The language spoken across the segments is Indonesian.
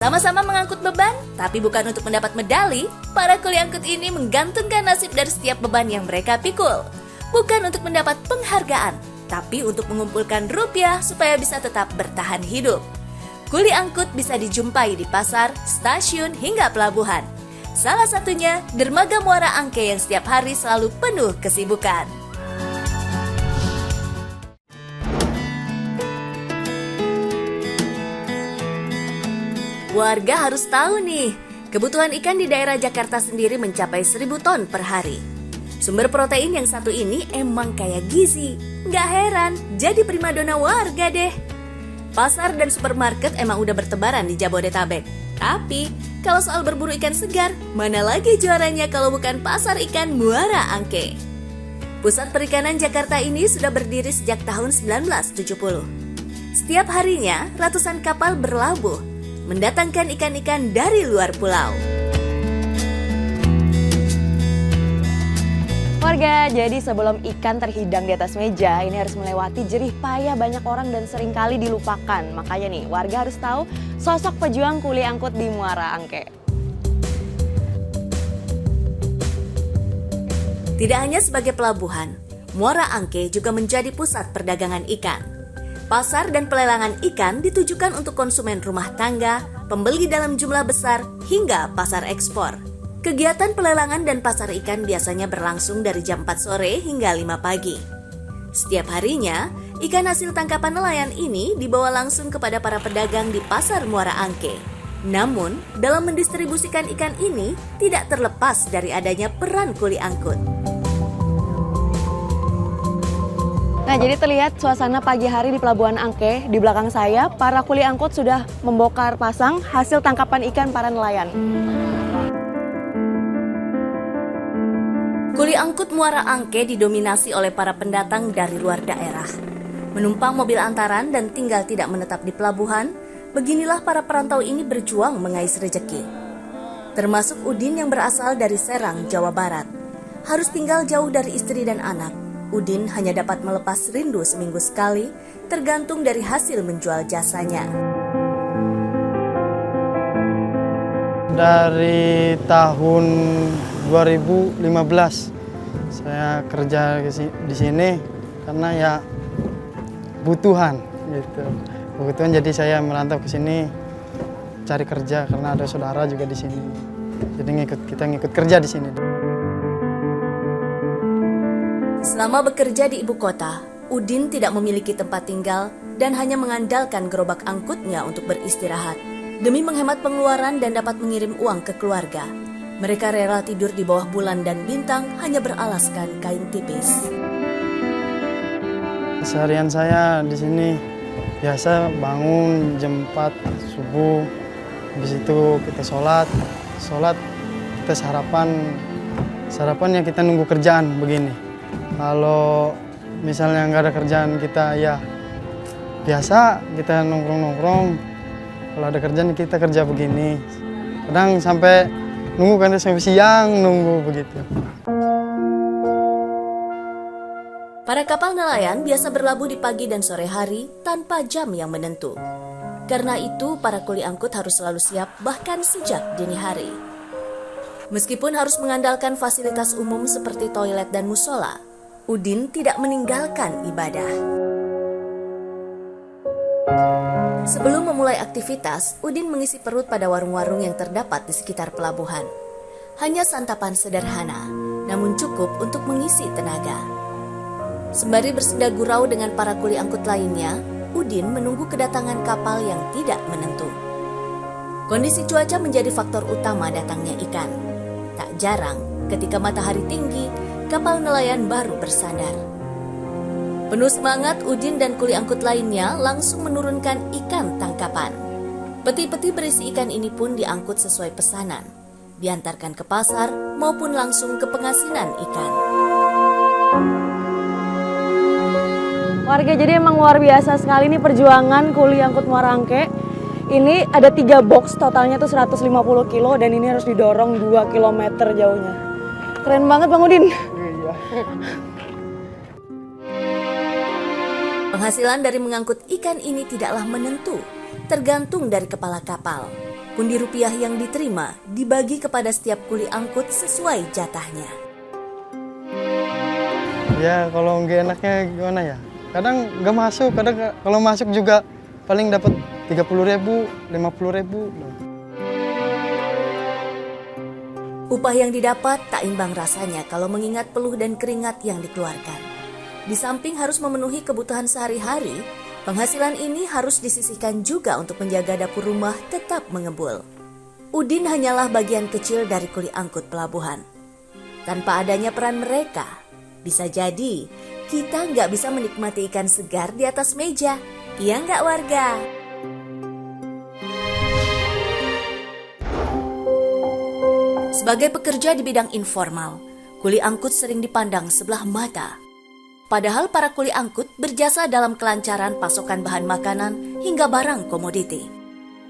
Sama-sama mengangkut beban, tapi bukan untuk mendapat medali, para kuli angkut ini menggantungkan nasib dari setiap beban yang mereka pikul. Bukan untuk mendapat penghargaan, tapi untuk mengumpulkan rupiah supaya bisa tetap bertahan hidup. Kuli angkut bisa dijumpai di pasar, stasiun, hingga pelabuhan. Salah satunya, Dermaga Muara Angke yang setiap hari selalu penuh kesibukan. Warga harus tahu nih, kebutuhan ikan di daerah Jakarta sendiri mencapai 1.000 ton per hari. Sumber protein yang satu ini emang kaya gizi. Nggak heran, jadi primadona warga deh. Pasar dan supermarket emang udah bertebaran di Jabodetabek. Tapi, kalau soal berburu ikan segar, mana lagi juaranya kalau bukan Pasar Ikan Muara Angke. Pusat perikanan Jakarta ini sudah berdiri sejak tahun 1970. Setiap harinya, ratusan kapal berlabuh, mendatangkan ikan-ikan dari luar pulau. Warga, jadi sebelum ikan terhidang di atas meja, ini harus melewati jerih payah banyak orang dan seringkali dilupakan. Makanya nih, warga harus tahu sosok pejuang kuli angkut di Muara Angke. Tidak hanya sebagai pelabuhan, Muara Angke juga menjadi pusat perdagangan ikan. Pasar dan pelelangan ikan ditujukan untuk konsumen rumah tangga, pembeli dalam jumlah besar, hingga pasar ekspor. Kegiatan pelelangan dan pasar ikan biasanya berlangsung dari jam 4 sore hingga 5 pagi. Setiap harinya, ikan hasil tangkapan nelayan ini dibawa langsung kepada para pedagang di Pasar Muara Angke. Namun, dalam mendistribusikan ikan ini tidak terlepas dari adanya peran kuli angkut. Nah, jadi terlihat suasana pagi hari di Pelabuhan Angke. Di belakang saya, para kuli angkut sudah membongkar pasang hasil tangkapan ikan para nelayan. Kuli angkut Muara Angke didominasi oleh para pendatang dari luar daerah. Menumpang mobil antaran dan tinggal tidak menetap di pelabuhan, beginilah para perantau ini berjuang mengais rejeki. Termasuk Udin yang berasal dari Serang, Jawa Barat. Harus tinggal jauh dari istri dan anak. Udin hanya dapat melepas rindu seminggu sekali, tergantung dari hasil menjual jasanya. Dari tahun 2015 saya kerja di sini karena ya kebutuhan gitu. Kebutuhan, jadi saya merantau ke sini cari kerja karena ada saudara juga di sini. Jadi kita ngikut kerja di sini. Selama bekerja di ibu kota, Udin tidak memiliki tempat tinggal dan hanya mengandalkan gerobak angkutnya untuk beristirahat. Demi menghemat pengeluaran dan dapat mengirim uang ke keluarga, mereka rela tidur di bawah bulan dan bintang hanya beralaskan kain tipis. Seharian saya di sini biasa bangun jam 4 subuh, habis itu kita sholat kita sarapan ya kita nunggu kerjaan begini. Kalau misalnya nggak ada kerjaan kita ya biasa kita nongkrong-nongkrong. Kalau ada kerjaan kita kerja begini. Kadang sampai nunggu kan sampai siang nunggu begitu. Para kapal nelayan biasa berlabuh di pagi dan sore hari tanpa jam yang menentu. Karena itu para kuli angkut harus selalu siap bahkan sejak dini hari. Meskipun harus mengandalkan fasilitas umum seperti toilet dan musola, Udin tidak meninggalkan ibadah. Sebelum memulai aktivitas, Udin mengisi perut pada warung-warung yang terdapat di sekitar pelabuhan. Hanya santapan sederhana, namun cukup untuk mengisi tenaga. Sembari bersenda gurau dengan para kuli angkut lainnya, Udin menunggu kedatangan kapal yang tidak menentu. Kondisi cuaca menjadi faktor utama datangnya ikan. Tak jarang, ketika matahari tinggi, kapal nelayan baru bersandar. Penuh semangat, Udin dan kuli angkut lainnya langsung menurunkan ikan tangkapan. Peti-peti berisi ikan ini pun diangkut sesuai pesanan, diantarkan ke pasar maupun langsung ke pengasinan ikan. Warga, jadi emang luar biasa sekali nih perjuangan kuli angkut Muara Angke. Ini ada 3 box, totalnya tuh 150 kilo dan ini harus didorong 2 km jauhnya. Keren banget Bang Udin. Penghasilan dari mengangkut ikan ini tidaklah menentu, tergantung dari kepala kapal. Pundi rupiah yang diterima dibagi kepada setiap kuli angkut sesuai jatahnya. Ya kalau nggak enaknya gimana ya? Kadang nggak masuk, kadang kalau masuk juga paling dapat 30.000, 50.000. Upah yang didapat tak imbang rasanya kalau mengingat peluh dan keringat yang dikeluarkan. Di samping harus memenuhi kebutuhan sehari-hari, penghasilan ini harus disisihkan juga untuk menjaga dapur rumah tetap mengebul. Udin hanyalah bagian kecil dari kuli angkut pelabuhan. Tanpa adanya peran mereka, bisa jadi kita nggak bisa menikmati ikan segar di atas meja. Iya nggak warga? Sebagai pekerja di bidang informal, kuli angkut sering dipandang sebelah mata. Padahal para kuli angkut berjasa dalam kelancaran pasokan bahan makanan hingga barang komoditi.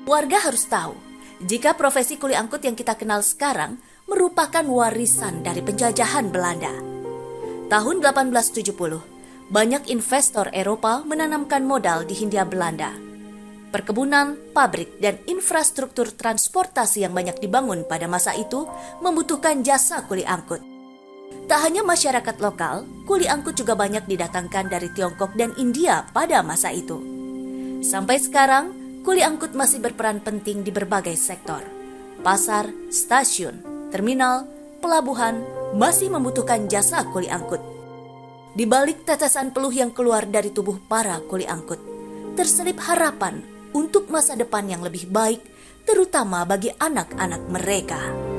Warga harus tahu, jika profesi kuli angkut yang kita kenal sekarang merupakan warisan dari penjajahan Belanda. Tahun 1870, banyak investor Eropa menanamkan modal di Hindia Belanda. Perkebunan, pabrik, dan infrastruktur transportasi yang banyak dibangun pada masa itu membutuhkan jasa kuli angkut. Tak hanya masyarakat lokal, kuli angkut juga banyak didatangkan dari Tiongkok dan India pada masa itu. Sampai sekarang, kuli angkut masih berperan penting di berbagai sektor. Pasar, stasiun, terminal, pelabuhan masih membutuhkan jasa kuli angkut. Di balik tetesan peluh yang keluar dari tubuh para kuli angkut, terselip harapan untuk masa depan yang lebih baik, terutama bagi anak-anak mereka.